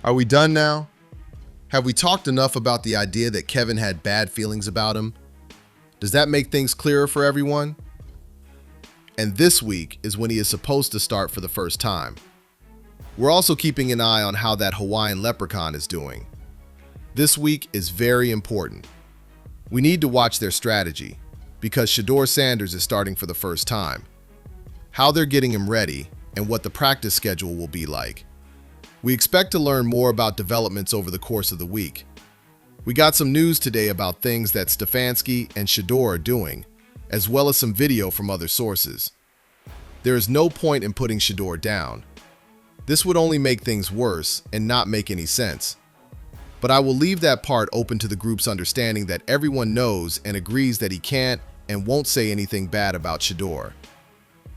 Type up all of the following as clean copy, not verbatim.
Are we done now? Have we talked enough about the idea that Kevin had bad feelings about him? Does that make things clearer for everyone? And this week is when he is supposed to start for the first time. We're also keeping an eye on how that Hawaiian leprechaun is doing. This week is very important. We need to watch their strategy because Shedeur Sanders is starting for the first time, how they're getting him ready, and what the practice schedule will be like. We expect to learn more about developments over the course of the week. We got some news today about things that Stefanski and Shedeur are doing, as well as some video from other sources. There is no point in putting Shedeur down. This would only make things worse and not make any sense. But I will leave that part open to the group's understanding that everyone knows and agrees that he can't and won't say anything bad about Shedeur.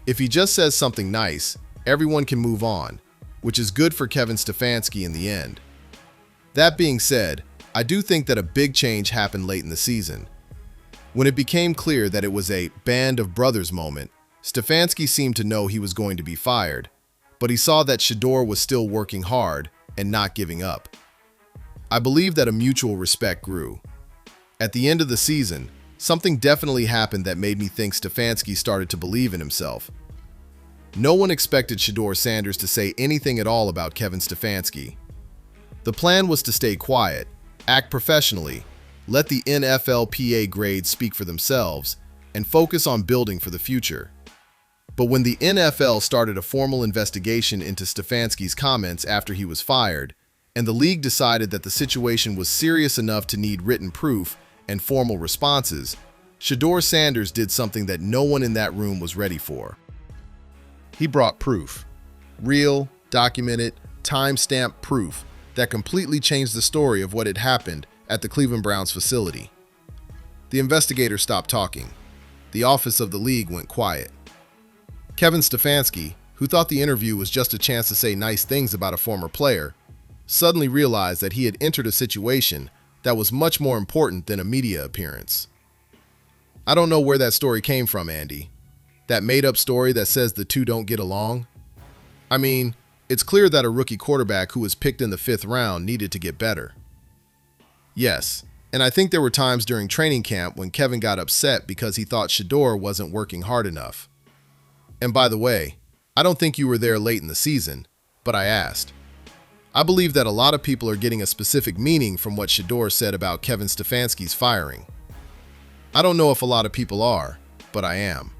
If he just says something nice, everyone can move on, which is good for Kevin Stefanski in the end. That being said, I do think that a big change happened late in the season. When it became clear that it was a band of brothers moment, Stefanski seemed to know he was going to be fired, but he saw that Shedeur was still working hard and not giving up. I believe that a mutual respect grew. At the end of the season, something definitely happened that made me think Stefanski started to believe in himself. No one expected Shedeur Sanders to say anything at all about Kevin Stefanski. The plan was to stay quiet, act professionally, let the NFLPA grades speak for themselves, and focus on building for the future. But when the NFL started a formal investigation into Stefanski's comments after he was fired, and the league decided that the situation was serious enough to need written proof and formal responses, Shedeur Sanders did something that no one in that room was ready for. He brought proof. Real, documented, time-stamped proof that completely changed the story of what had happened at the Cleveland Browns facility. The investigator stopped talking. The office of the league went quiet. Kevin Stefanski, who thought the interview was just a chance to say nice things about a former player, suddenly realized that he had entered a situation that was much more important than a media appearance. I don't know where that story came from, Andy. That made-up story that says the two don't get along? I mean, it's clear that a rookie quarterback who was picked in the 5th round needed to get better. Yes, and I think there were times during training camp when Kevin got upset because he thought Shedeur wasn't working hard enough. And by the way, I don't think you were there late in the season, but I asked. I believe that a lot of people are getting a specific meaning from what Shedeur said about Kevin Stefanski's firing. I don't know if a lot of people are, but I am.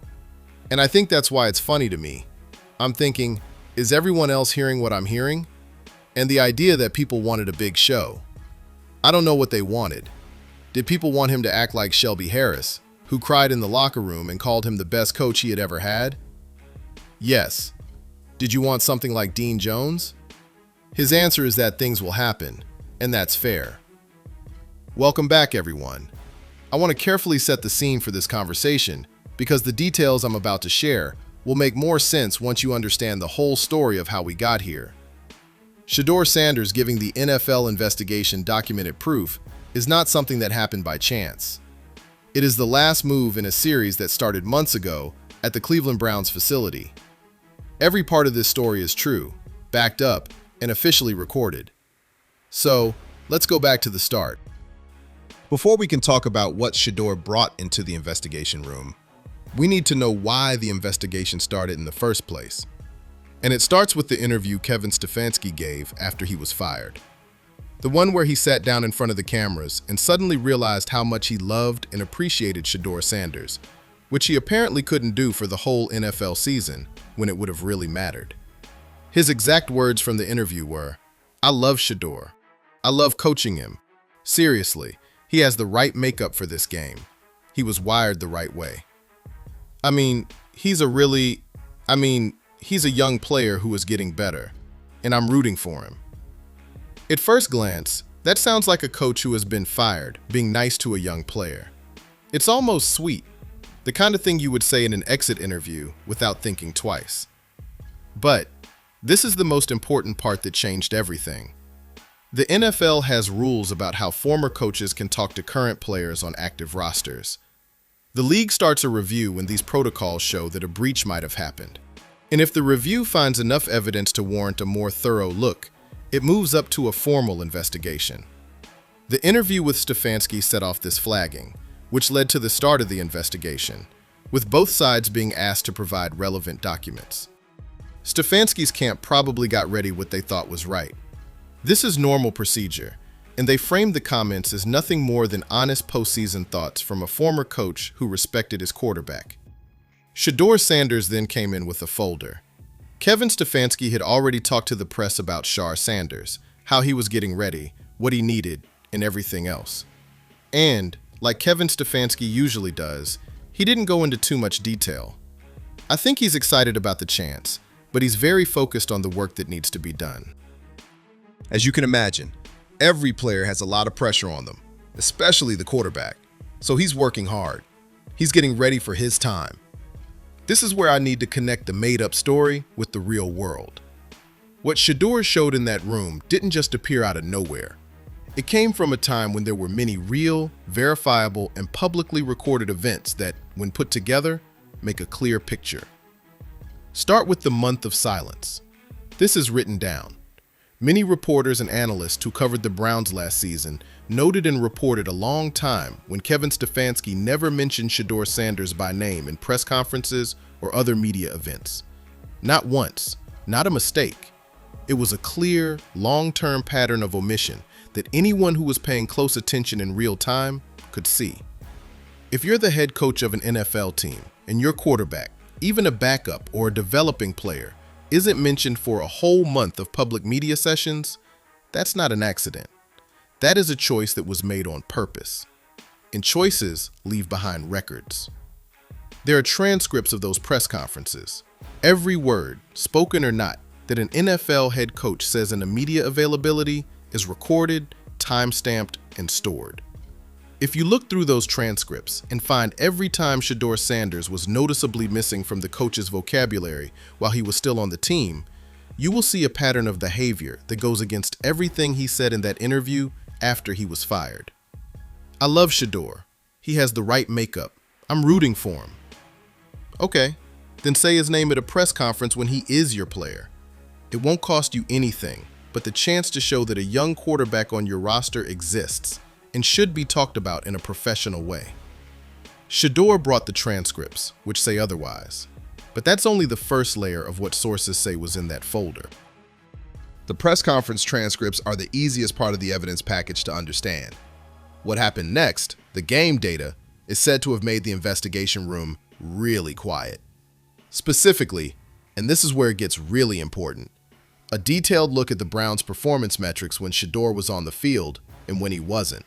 And I think that's why it's funny to me. I'm thinking, is everyone else hearing what I'm hearing? And the idea that people wanted a big show. I don't know what they wanted. Did people want him to act like Shelby Harris, who cried in the locker room and called him the best coach he had ever had? Yes. Did you want something like Dean Jones? His answer is that things will happen, and that's fair. Welcome back, everyone. I want to carefully set the scene for this conversation because the details I'm about to share will make more sense once you understand the whole story of how we got here. Shedeur Sanders giving the NFL investigation documented proof is not something that happened by chance. It is the last move in a series that started months ago at the Cleveland Browns facility. Every part of this story is true, backed up, and officially recorded. So, let's go back to the start. Before we can talk about what Shedeur brought into the investigation room, we need to know why the investigation started in the first place. And it starts with the interview Kevin Stefanski gave after he was fired. The one where he sat down in front of the cameras and suddenly realized how much he loved and appreciated Shedeur Sanders, which he apparently couldn't do for the whole NFL season when it would have really mattered. His exact words from the interview were, "I love Shedeur. I love coaching him. Seriously, he has the right makeup for this game. He was wired the right way. He's a young player who is getting better, and I'm rooting for him." At first glance, that sounds like a coach who has been fired, being nice to a young player. It's almost sweet, the kind of thing you would say in an exit interview without thinking twice. But this is the most important part that changed everything. The NFL has rules about how former coaches can talk to current players on active rosters. The league starts a review when these protocols show that a breach might have happened. And if the review finds enough evidence to warrant a more thorough look, It moves up to a formal investigation. The interview with Stefanski set off this flagging, which led to the start of the investigation, with both sides being asked to provide relevant documents. Stefanski's camp probably got ready what they thought was right. This is normal procedure, and they framed the comments as nothing more than honest postseason thoughts from a former coach who respected his quarterback. Shedeur Sanders then came in with a folder. Kevin Stefanski had already talked to the press about Shedeur Sanders, how he was getting ready, what he needed, and everything else. And, like Kevin Stefanski usually does, he didn't go into too much detail. I think he's excited about the chance, but he's very focused on the work that needs to be done. As you can imagine, every player has a lot of pressure on them, especially the quarterback. So he's working hard. He's getting ready for his time. This is where I need to connect the made-up story with the real world. What Shedeur showed in that room didn't just appear out of nowhere. It came from a time when there were many real, verifiable, and publicly recorded events that, when put together, make a clear picture. Start with the month of silence. This is written down. Many reporters and analysts who covered the Browns last season noted and reported a long time when Kevin Stefanski never mentioned Shedeur Sanders by name in press conferences or other media events. Not once, not a mistake. It was a clear, long-term pattern of omission that anyone who was paying close attention in real time could see. If you're the head coach of an NFL team and your quarterback, even a backup or a developing player, isn't mentioned for a whole month of public media sessions, that's not an accident. That is a choice that was made on purpose. And choices leave behind records. There are transcripts of those press conferences. Every word, spoken or not, that an NFL head coach says in a media availability is recorded, time-stamped, and stored. If you look through those transcripts and find every time Shedeur Sanders was noticeably missing from the coach's vocabulary while he was still on the team, you will see a pattern of behavior that goes against everything he said in that interview after he was fired. I love Shedeur. He has the right makeup. I'm rooting for him. Okay, then say his name at a press conference when he is your player. It won't cost you anything, but the chance to show that a young quarterback on your roster exists and should be talked about in a professional way. Shedeur brought the transcripts, which say otherwise, but that's only the first layer of what sources say was in that folder. The press conference transcripts are the easiest part of the evidence package to understand. What happened next, the game data, is said to have made the investigation room really quiet. Specifically, and this is where it gets really important, a detailed look at the Browns' performance metrics when Shedeur was on the field and when he wasn't.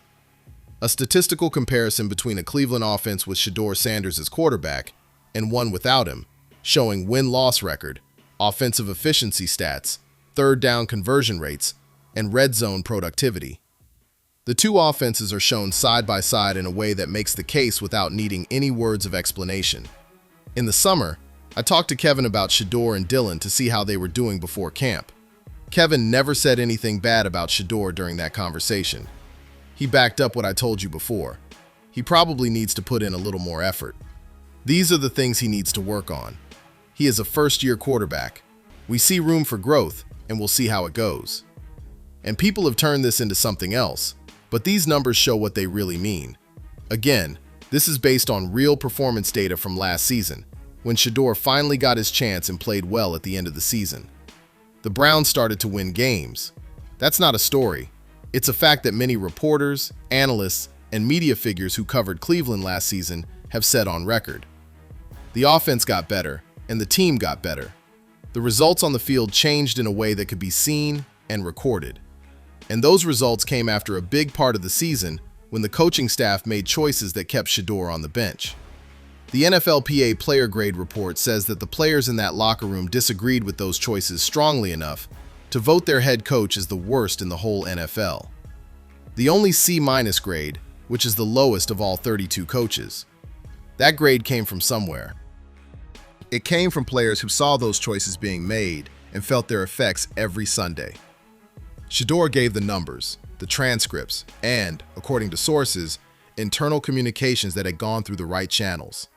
A statistical comparison between a Cleveland offense with Shedeur Sanders as quarterback and one without him, showing win-loss record, offensive efficiency stats, third down conversion rates, and red zone productivity. The two offenses are shown side by side in a way that makes the case without needing any words of explanation. In the summer, I talked to Kevin about Shedeur and Dylan to see how they were doing before camp. Kevin never said anything bad about Shedeur during that conversation. He backed up what I told you before. He probably needs to put in a little more effort. These are the things he needs to work on. He is a first-year quarterback. We see room for growth, and we'll see how it goes. And people have turned this into something else, but these numbers show what they really mean. Again, this is based on real performance data from last season, when Shedeur finally got his chance and played well at the end of the season. The Browns started to win games. That's not a story. It's a fact that many reporters, analysts, and media figures who covered Cleveland last season have said on record. The offense got better, and the team got better. The results on the field changed in a way that could be seen and recorded. And those results came after a big part of the season when the coaching staff made choices that kept Shedeur on the bench. The NFLPA player grade report says that the players in that locker room disagreed with those choices strongly enough to vote their head coach as the worst in the whole NFL. The only C- grade, which is the lowest of all 32 coaches. That grade came from somewhere. It came from players who saw those choices being made and felt their effects every Sunday. Shedeur gave the numbers, the transcripts, and, according to sources, internal communications that had gone through the right channels.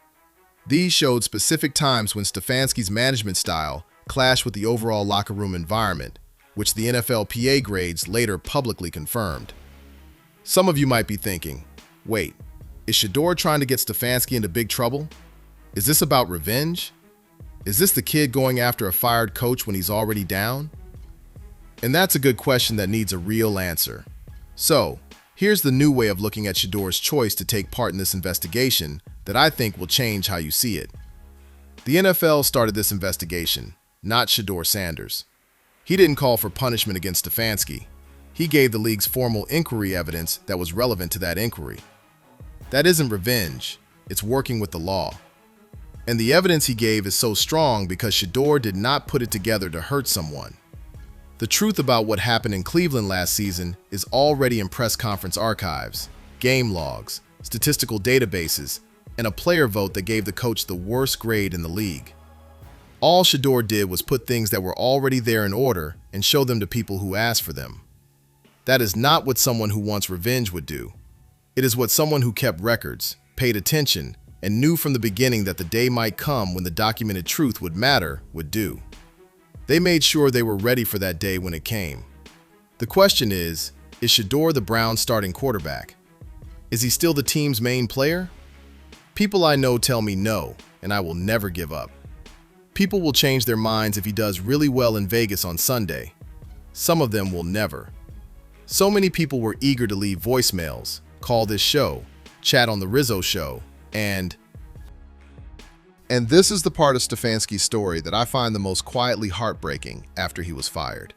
These showed specific times when Stefanski's management style clashed with the overall locker room environment, which the NFLPA grades later publicly confirmed. Some of you might be thinking, wait, is Shedeur trying to get Stefanski into big trouble? Is this about revenge? Is this the kid going after a fired coach when he's already down? And that's a good question that needs a real answer. So, here's the new way of looking at Shedeur's choice to take part in this investigation that I think will change how you see it. The NFL started this investigation, not Shedeur Sanders. He didn't call for punishment against Stefanski. He gave the league's formal inquiry evidence that was relevant to that inquiry. That isn't revenge, it's working with the law. And the evidence he gave is so strong because Shedeur did not put it together to hurt someone. The truth about what happened in Cleveland last season is already in press conference archives, game logs, statistical databases, and a player vote that gave the coach the worst grade in the league. All Shedeur did was put things that were already there in order and show them to people who asked for them. That is not what someone who wants revenge would do. It is what someone who kept records, paid attention, and knew from the beginning that the day might come when the documented truth would matter would do. They made sure they were ready for that day when it came. The question is Shedeur the Browns' starting quarterback? Is he still the team's main player? People I know tell me no, and I will never give up. People will change their minds if he does really well in Vegas on Sunday. Some of them will never. So many people were eager to leave voicemails, call this show, chat on the Rizzo show, and this is the part of Stefanski's story that I find the most quietly heartbreaking after he was fired.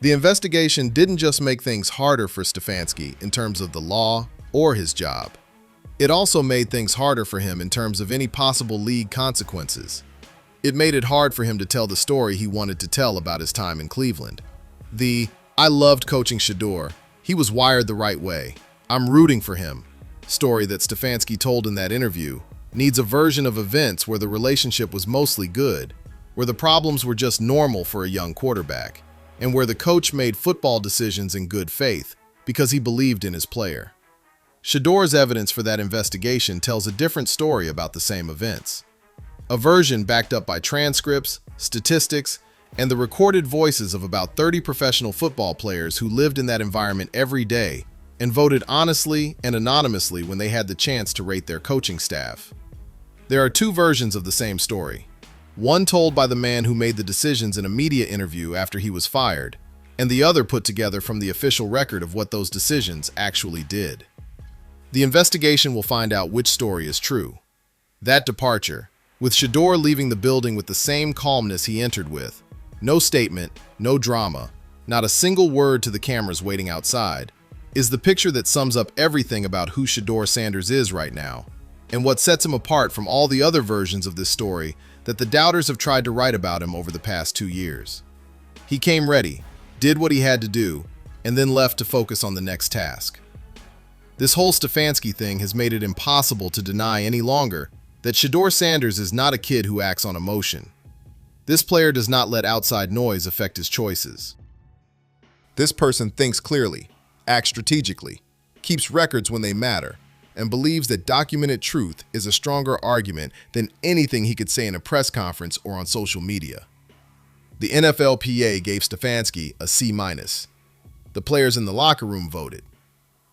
The investigation didn't just make things harder for Stefanski in terms of the law or his job. It also made things harder for him in terms of any possible league consequences. It made it hard for him to tell the story he wanted to tell about his time in Cleveland. I loved coaching Shedeur. He was wired the right way. I'm rooting for him story that Stefanski told in that interview needs a version of events where the relationship was mostly good, where the problems were just normal for a young quarterback, and where the coach made football decisions in good faith because he believed in his player. Shedeur's evidence for that investigation tells a different story about the same events. A version backed up by transcripts, statistics, and the recorded voices of about 30 professional football players who lived in that environment every day and voted honestly and anonymously when they had the chance to rate their coaching staff. There are two versions of the same story. One told by the man who made the decisions in a media interview after he was fired, and the other put together from the official record of what those decisions actually did. The investigation will find out which story is true. That departure, with Shedeur leaving the building with the same calmness he entered with, no statement, no drama, not a single word to the cameras waiting outside, is the picture that sums up everything about who Shedeur Sanders is right now, and what sets him apart from all the other versions of this story that the doubters have tried to write about him over the past 2 years. He came ready, did what he had to do, and then left to focus on the next task. This whole Stefanski thing has made it impossible to deny any longer that Shedeur Sanders is not a kid who acts on emotion. This player does not let outside noise affect his choices. This person thinks clearly, acts strategically, keeps records when they matter, and believes that documented truth is a stronger argument than anything he could say in a press conference or on social media. The NFLPA gave Stefanski a C-. The players in the locker room voted.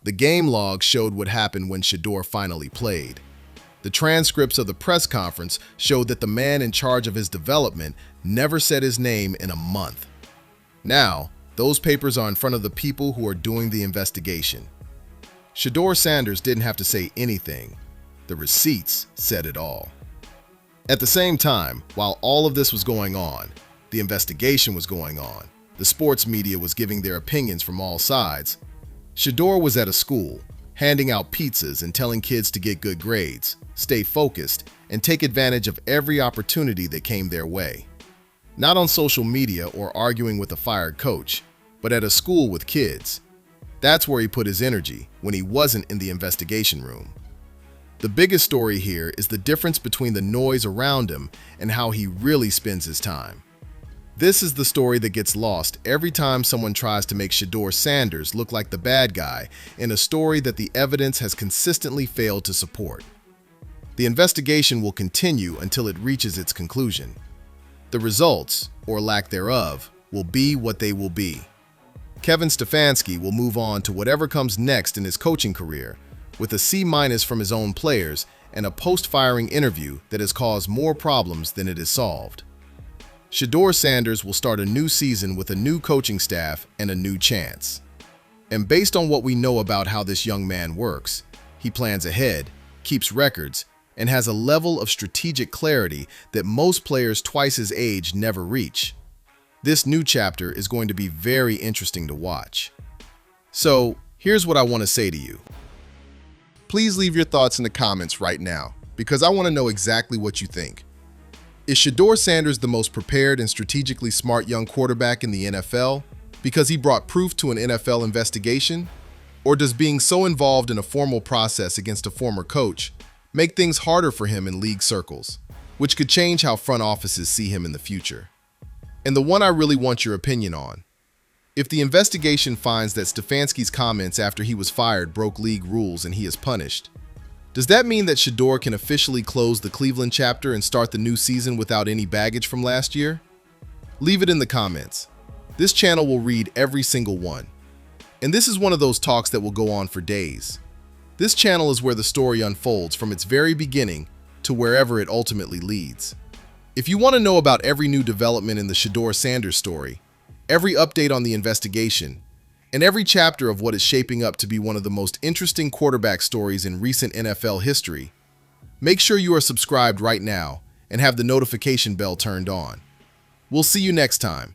The game log showed what happened when Shedeur finally played. The transcripts of the press conference showed that the man in charge of his development never said his name in a month. Now, those papers are in front of the people who are doing the investigation. Shedeur Sanders didn't have to say anything. The receipts said it all. At the same time, while all of this was going on, the investigation was going on, the sports media was giving their opinions from all sides, Shedeur was at a school, handing out pizzas and telling kids to get good grades, stay focused, and take advantage of every opportunity that came their way. Not on social media or arguing with a fired coach, but at a school with kids. That's where he put his energy when he wasn't in the investigation room. The biggest story here is the difference between the noise around him and how he really spends his time. This is the story that gets lost every time someone tries to make Shedeur Sanders look like the bad guy in a story that the evidence has consistently failed to support. The investigation will continue until it reaches its conclusion. The results, or lack thereof, will be what they will be. Kevin Stefanski will move on to whatever comes next in his coaching career, with a C- from his own players and a post-firing interview that has caused more problems than it has solved. Shedeur Sanders will start a new season with a new coaching staff and a new chance. And based on what we know about how this young man works, he plans ahead, keeps records, and has a level of strategic clarity that most players twice his age never reach. This new chapter is going to be very interesting to watch. So, here's what I want to say to you. Please leave your thoughts in the comments right now, because I want to know exactly what you think. Is Shedeur Sanders the most prepared and strategically smart young quarterback in the NFL because he brought proof to an NFL investigation? Or does being so involved in a formal process against a former coach make things harder for him in league circles, which could change how front offices see him in the future? And the one I really want your opinion on: if the investigation finds that Stefanski's comments after he was fired broke league rules and he is punished, does that mean that Shedeur can officially close the Cleveland chapter and start the new season without any baggage from last year? Leave it in the comments. This channel will read every single one. And this is one of those talks that will go on for days. This channel is where the story unfolds from its very beginning to wherever it ultimately leads. If you want to know about every new development in the Shedeur Sanders story, every update on the investigation, and every chapter of what is shaping up to be one of the most interesting quarterback stories in recent NFL history, make sure you are subscribed right now and have the notification bell turned on. We'll see you next time.